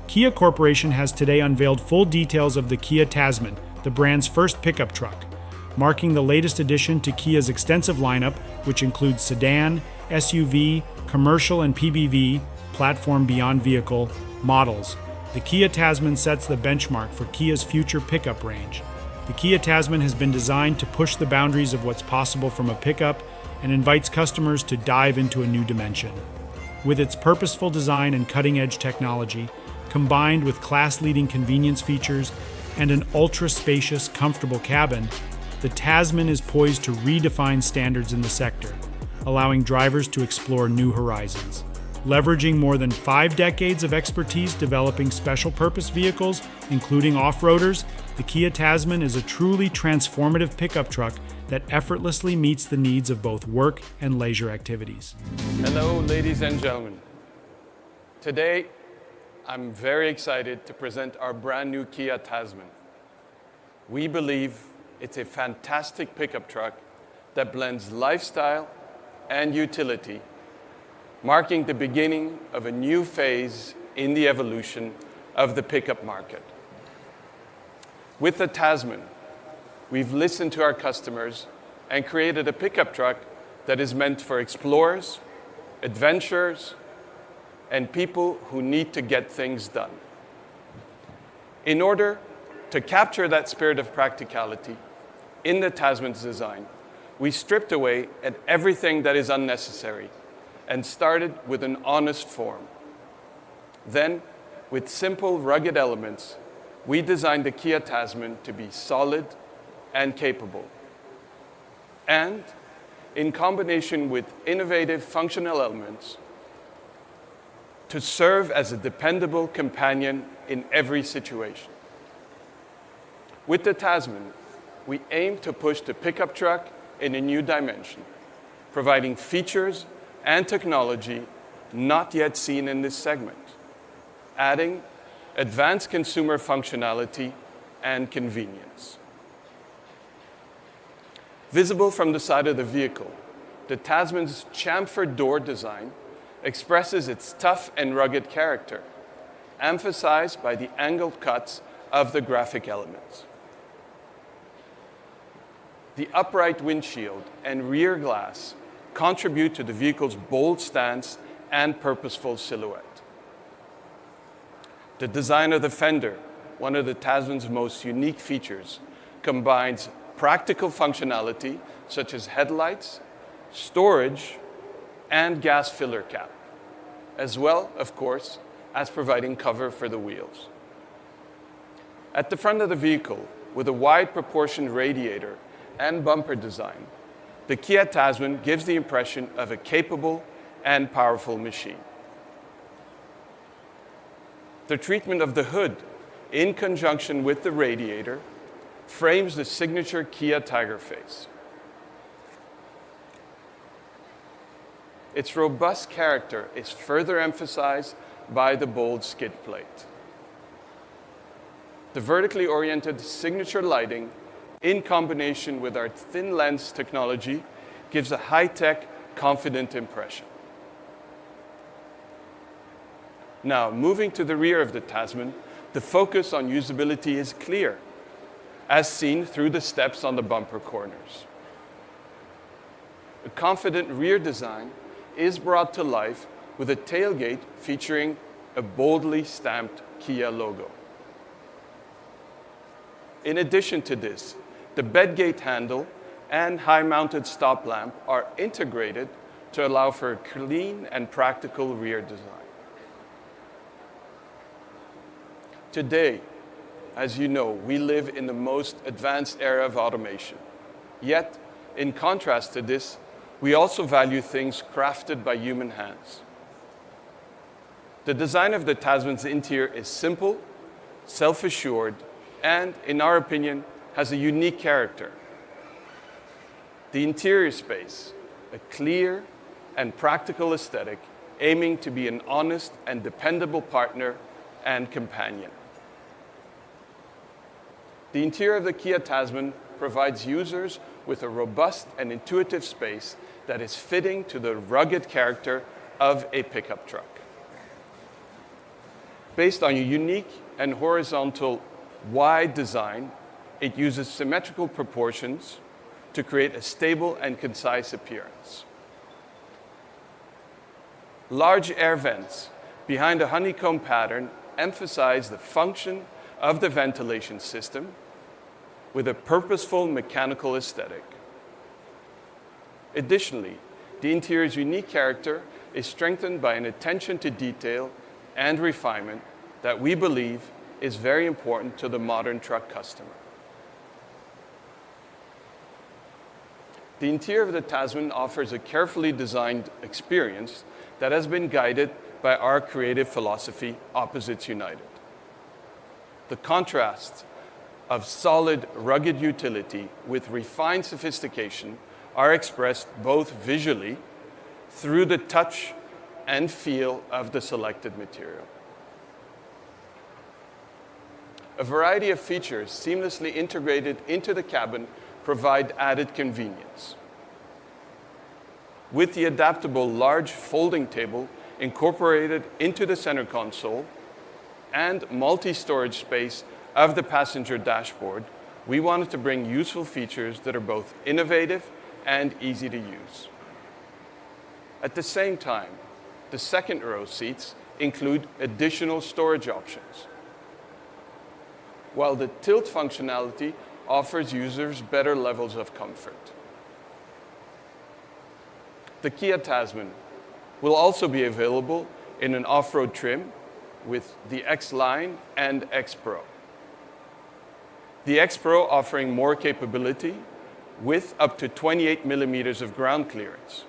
Kia Corporation has today unveiled full details of the Kia Tasman, the brand's first pickup truck, marking the latest addition to Kia's extensive lineup, which includes sedan, SUV, commercial and PBV, platform beyond vehicle, models. The Kia Tasman sets the benchmark for Kia's future pickup range. The Kia Tasman has been designed to push the boundaries of what's possible from a pickup and invites customers to dive into a new dimension. With its purposeful design and cutting-edge technology, combined with class-leading convenience features and an ultra-spacious, comfortable cabin, the Tasman is poised to redefine standards in the sector, allowing drivers to explore new horizons. Leveraging more than 5 decades of expertise developing special-purpose vehicles, including off-roaders, the Kia Tasman is a truly transformative pickup truck that effortlessly meets the needs of both work and leisure activities. Hello, ladies and gentlemen. Today, I'm very excited to present our brand new Kia Tasman. We believe it's a fantastic pickup truck that blends lifestyle and utility, marking the beginning of a new phase in the evolution of the pickup market. With the Tasman, we've listened to our customers and created a pickup truck that is meant for explorers, adventurers, and people who need to get things done. In order to capture that spirit of practicality in the Tasman's design, we stripped away at everything that is unnecessary and started with an honest form. Then, with simple, rugged elements, we designed the Kia Tasman to be solid and capable. And, in combination with innovative functional elements, to serve as a dependable companion in every situation. With the Tasman, we aim to push the pickup truck in a new dimension, providing features and technology not yet seen in this segment, adding advanced consumer functionality and convenience. Visible from the side of the vehicle, the Tasman's chamfered door design expresses its tough and rugged character, emphasized by the angled cuts of the graphic elements. The upright windshield and rear glass contribute to the vehicle's bold stance and purposeful silhouette. The design of the fender, one of the Tasman's most unique features, combines practical functionality such as headlights, storage, and gas filler cap, as well, of course, as providing cover for the wheels. At the front of the vehicle, with a wide proportioned radiator and bumper design, the Kia Tasman gives the impression of a capable and powerful machine. The treatment of the hood, in conjunction with the radiator, frames the signature Kia Tiger face. Its robust character is further emphasized by the bold skid plate. The vertically oriented signature lighting, in combination with our thin lens technology, gives a high-tech, confident impression. Now, moving to the rear of the Tasman, the focus on usability is clear, as seen through the steps on the bumper corners. A confident rear design is brought to life with a tailgate featuring a boldly stamped Kia logo. In addition to this, the bedgate handle and high-mounted stop lamp are integrated to allow for a clean and practical rear design. Today, as you know, we live in the most advanced era of automation. Yet, in contrast to this, we also value things crafted by human hands. The design of the Tasman's interior is simple, self-assured, and, in our opinion, has a unique character. The interior space, a clear and practical aesthetic, aiming to be an honest and dependable partner and companion. The interior of the Kia Tasman provides users with a robust and intuitive space that is fitting to the rugged character of a pickup truck. Based on a unique and horizontal wide design, it uses symmetrical proportions to create a stable and concise appearance. Large air vents behind a honeycomb pattern emphasize the function of the ventilation system with a purposeful mechanical aesthetic. Additionally, the interior's unique character is strengthened by an attention to detail and refinement that we believe is very important to the modern truck customer. The interior of the Tasman offers a carefully designed experience that has been guided by our creative philosophy, Opposites United. The contrast of solid, rugged utility with refined sophistication are expressed both visually through the touch and feel of the selected material. A variety of features seamlessly integrated into the cabin provide added convenience. With the adaptable large folding table incorporated into the center console and multi-storage space of the passenger dashboard, we wanted to bring useful features that are both innovative and easy to use. At the same time, the second row seats include additional storage options, while the tilt functionality offers users better levels of comfort. The Kia Tasman will also be available in an off-road trim with the X-Line and X-Pro. The X-Pro offering more capability with up to 28 millimeters of ground clearance.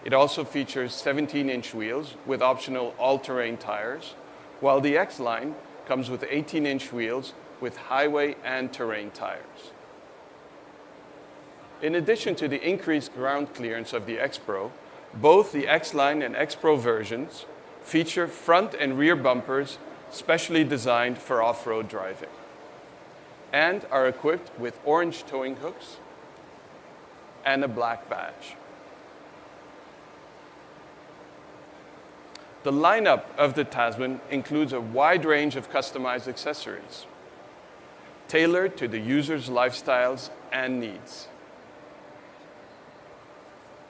It also features 17-inch wheels with optional all-terrain tires, while the X-Line comes with 18-inch wheels with highway and terrain tires. In addition to the increased ground clearance of the X-Pro, both the X-Line and X-Pro versions feature front and rear bumpers specially designed for off-road driving and are equipped with orange towing hooks and a black badge. The lineup of the Tasman includes a wide range of customized accessories tailored to the user's lifestyles and needs.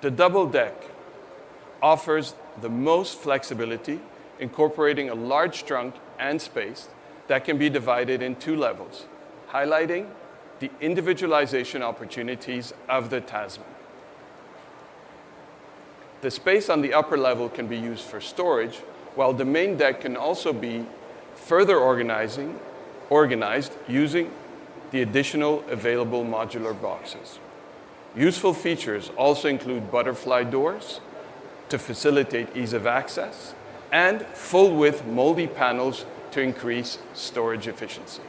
The double deck offers the most flexibility, incorporating a large trunk and space that can be divided in two levels, highlighting the individualization opportunities of the Tasman. The space on the upper level can be used for storage, while the main deck can also be further organized using the additional available modular boxes. Useful features also include butterfly doors to facilitate ease of access and full-width moldy panels to increase storage efficiency.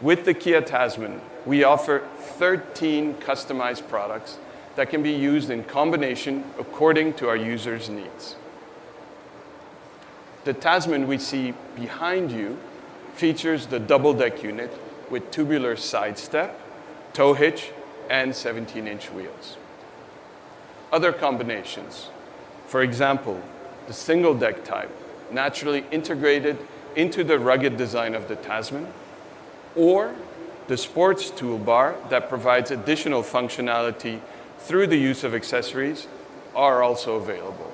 With the Kia Tasman, we offer 13 customized products that can be used in combination according to our users' needs. The Tasman we see behind you features the double deck unit with tubular side step, tow hitch, and 17-inch wheels. Other combinations, for example, the single deck type, naturally integrated into the rugged design of the Tasman, or the sports toolbar that provides additional functionality through the use of accessories, are also available.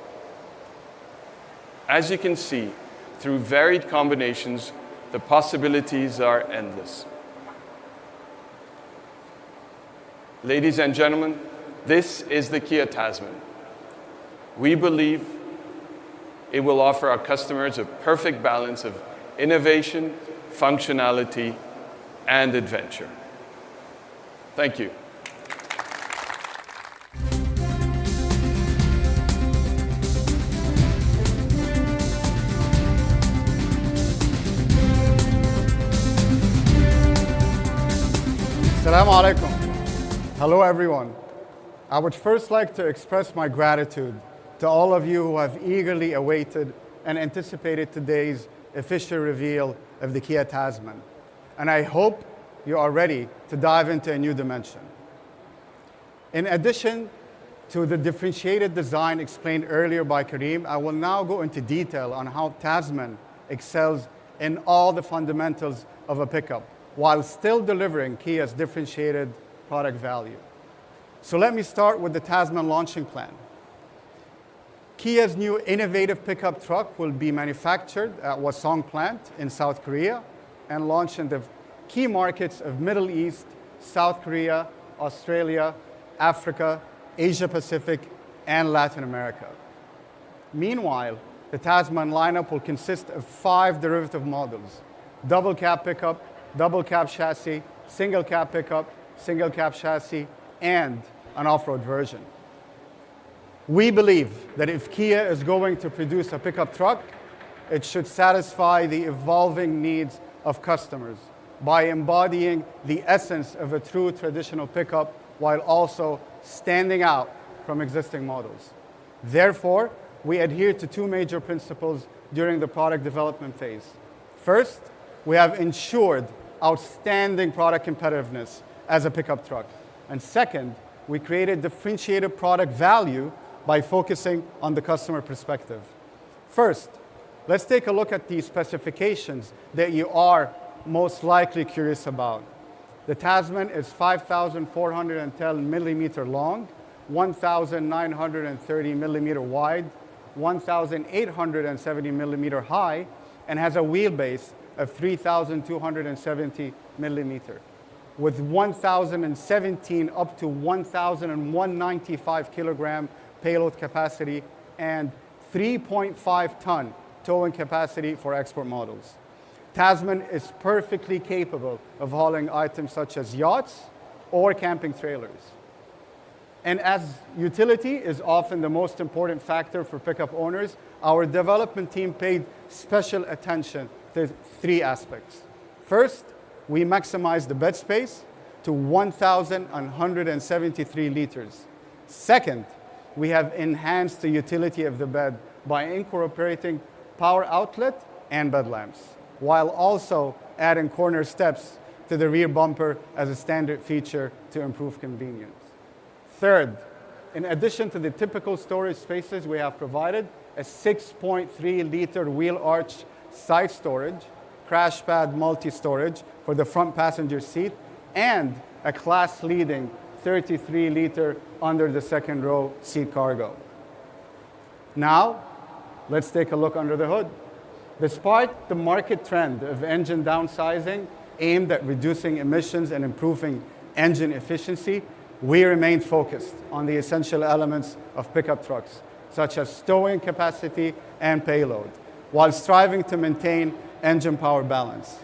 As you can see, through varied combinations, the possibilities are endless. Ladies and gentlemen, this is the Kia Tasman. We believe it will offer our customers a perfect balance of innovation, functionality, and adventure. Thank you. Assalamu alaikum. Hello, everyone. I would first like to express my gratitude to all of you who have eagerly awaited and anticipated today's official reveal of the Kia Tasman. And I hope you are ready to dive into a new dimension. In addition to the differentiated design explained earlier by Kareem, I will now go into detail on how Tasman excels in all the fundamentals of a pickup while still delivering Kia's differentiated product value. So let me start with the Tasman launching plan. Kia's new innovative pickup truck will be manufactured at Hwaseong plant in South Korea and launched in the key markets of Middle East, South Korea, Australia, Africa, Asia Pacific, and Latin America. Meanwhile, the Tasman lineup will consist of 5 derivative models: double cab pickup, double cab chassis, single cab pickup, single cab chassis, and an off-road version. We believe that if Kia is going to produce a pickup truck, it should satisfy the evolving needs of customers by embodying the essence of a true traditional pickup while also standing out from existing models. Therefore, we adhere to 2 major principles during the product development phase. First, we have ensured outstanding product competitiveness as a pickup truck. And second, we created differentiated product value by focusing on the customer perspective. First, let's take a look at the specifications that you are most likely curious about. The Tasman is 5,410 millimeter long, 1,930 millimeter wide, 1,870 millimeter high, and has a wheelbase of 3,270 millimeter, with 1,017 up to 1,195 kilogram payload capacity and 3.5 ton towing capacity for export models. Tasman is perfectly capable of hauling items such as yachts or camping trailers. And as utility is often the most important factor for pickup owners, our development team paid special attention to 3 aspects. First, we maximize the bed space to 1,173 liters. Second, we have enhanced the utility of the bed by incorporating power outlet and bed lamps, while also adding corner steps to the rear bumper as a standard feature to improve convenience. Third, in addition to the typical storage spaces, we have provided a 6.3-liter wheel arch side storage, crash pad multi-storage for the front passenger seat, and a class-leading 33-liter under the second row seat cargo. Now, let's take a look under the hood. Despite the market trend of engine downsizing aimed at reducing emissions and improving engine efficiency, we remain focused on the essential elements of pickup trucks, such as towing capacity and payload, while striving to maintain engine power balance.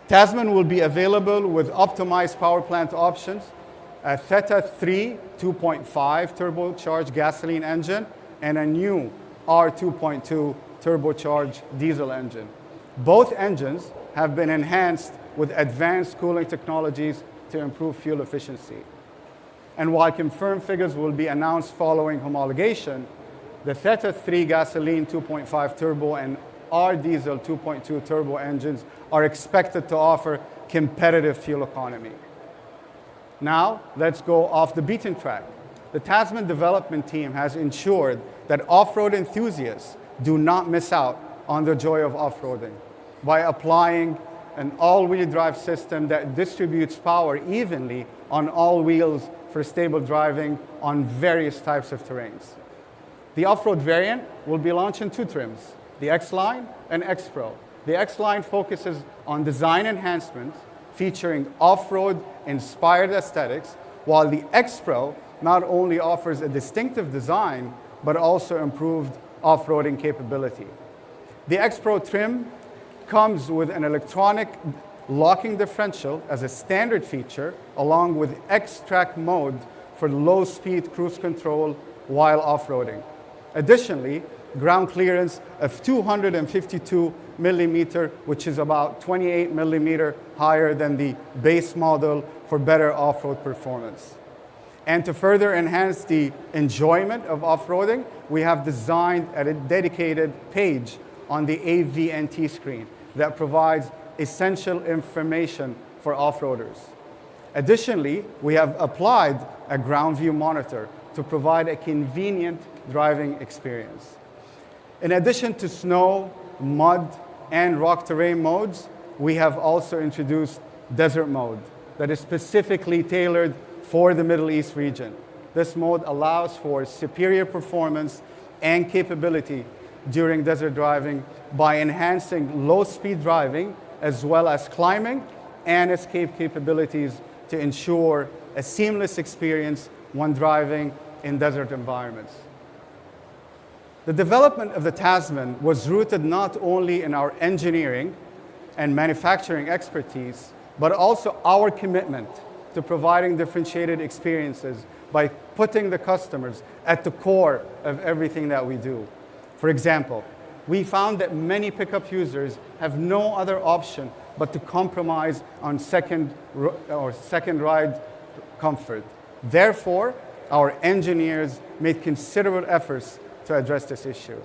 Tasman will be available with optimized power plant options, a Theta 3 2.5 turbocharged gasoline engine, and a new R2.2 turbocharged diesel engine. Both engines have been enhanced with advanced cooling technologies to improve fuel efficiency. And while confirmed figures will be announced following homologation, the Theta 3 gasoline 2.5 turbo and R diesel 2.2 turbo engines are expected to offer competitive fuel economy. Now, let's go off the beaten track. The Tasman development team has ensured that off-road enthusiasts do not miss out on the joy of off-roading by applying an all-wheel drive system that distributes power evenly on all wheels for stable driving on various types of terrains. The off-road variant will be launched in 2 trims, the X-Line and X-Pro. The X-Line focuses on design enhancements featuring off-road inspired aesthetics, while the X-Pro not only offers a distinctive design, but also improved off-roading capability. The X-Pro trim comes with an electronic locking differential as a standard feature, along with X-Track mode for low-speed cruise control while off-roading. Additionally, ground clearance of 252 millimeter, which is about 28 millimeter higher than the base model for better off-road performance. And to further enhance the enjoyment of off-roading, we have designed a dedicated page on the AVNT screen that provides essential information for off-roaders. Additionally, we have applied a ground view monitor to provide a convenient driving experience. In addition to snow, mud, and rock terrain modes, we have also introduced desert mode that is specifically tailored for the Middle East region. This mode allows for superior performance and capability during desert driving by enhancing low-speed driving as well as climbing and escape capabilities to ensure a seamless experience when driving in desert environments. The development of the Tasman was rooted not only in our engineering and manufacturing expertise, but also our commitment to providing differentiated experiences by putting the customers at the core of everything that we do. For example, we found that many pickup users have no other option but to compromise on second ride comfort. Therefore, our engineers made considerable efforts to address this issue.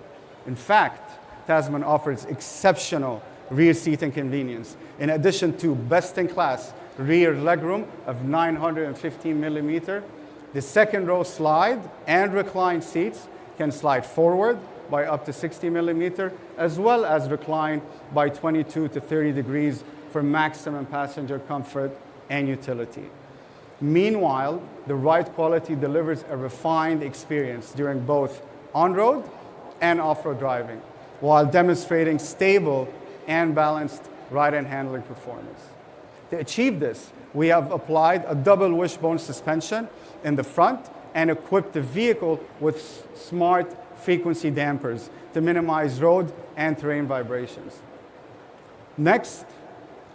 In fact, Tasman offers exceptional rear seating convenience, in addition to best-in-class rear legroom of 915 millimeter. The second row slide and recline seats can slide forward by up to 60 millimeter, as well as recline by 22 to 30 degrees for maximum passenger comfort and utility. Meanwhile, the ride quality delivers a refined experience during both on-road and off-road driving, while demonstrating stable and balanced ride and handling performance. To achieve this, we have applied a double wishbone suspension in the front and equipped the vehicle with smart frequency dampers to minimize road and terrain vibrations. Next,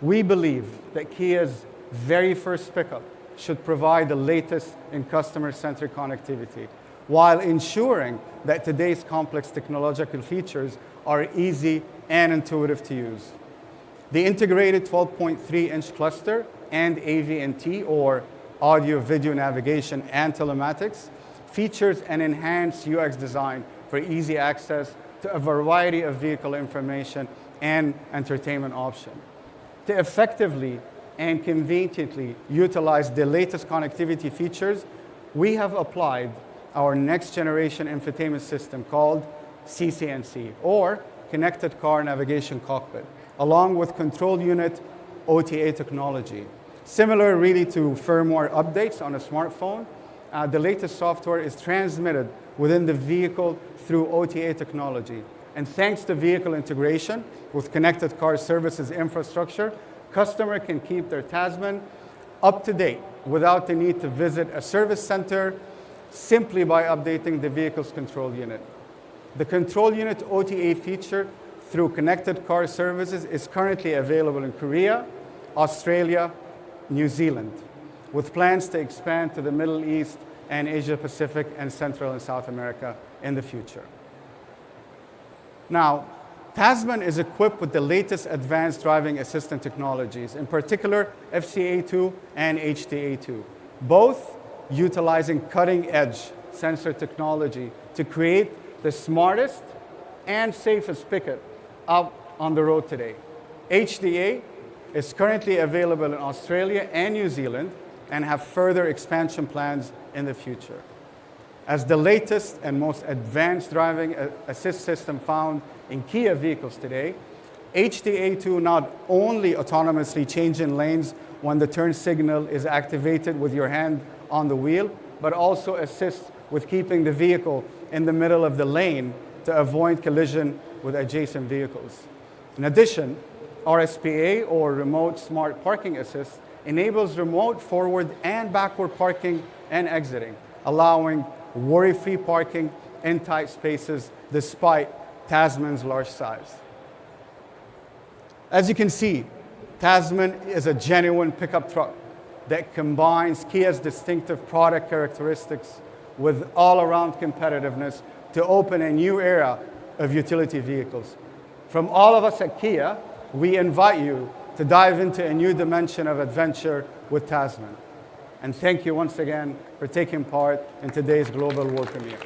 we believe that Kia's very first pickup should provide the latest in customer-centric connectivity, while ensuring that today's complex technological features are easy and intuitive to use. The integrated 12.3-inch cluster and AV&T, or audio video navigation and telematics, features an enhanced UX design for easy access to a variety of vehicle information and entertainment options. To effectively and conveniently utilize the latest connectivity features, we have applied our next generation infotainment system called CCNC, or Connected Car Navigation Cockpit, along with control unit OTA technology. Similar really to firmware updates on a smartphone, the latest software is transmitted within the vehicle through OTA technology. And thanks to vehicle integration with connected car services infrastructure, customer can keep their Tasman up to date without the need to visit a service center, simply by updating the vehicle's control unit. The control unit OTA feature through connected car services is currently available in Korea, Australia, New Zealand, with plans to expand to the Middle East and Asia Pacific and Central and South America in the future. Now, Tasman is equipped with the latest advanced driving assistant technologies, in particular FCA2 and HTA2, both utilizing cutting-edge sensor technology to create the smartest and safest pickup out on the road today. HTA is currently available in Australia and New Zealand and have further expansion plans in the future. As the latest and most advanced driving assist system found in Kia vehicles today, HTA2 not only autonomously changes lanes when the turn signal is activated with your hand on the wheel, but also assists with keeping the vehicle in the middle of the lane to avoid collision with adjacent vehicles. In addition, RSPA, or Remote Smart Parking Assist, enables remote forward and backward parking and exiting, allowing worry-free parking in tight spaces despite Tasman's large size. As you can see, Tasman is a genuine pickup truck that combines Kia's distinctive product characteristics with all-around competitiveness to open a new era of utility vehicles. From all of us at Kia, we invite you to dive into a new dimension of adventure with Tasman. And thank you once again for taking part in today's global world premiere.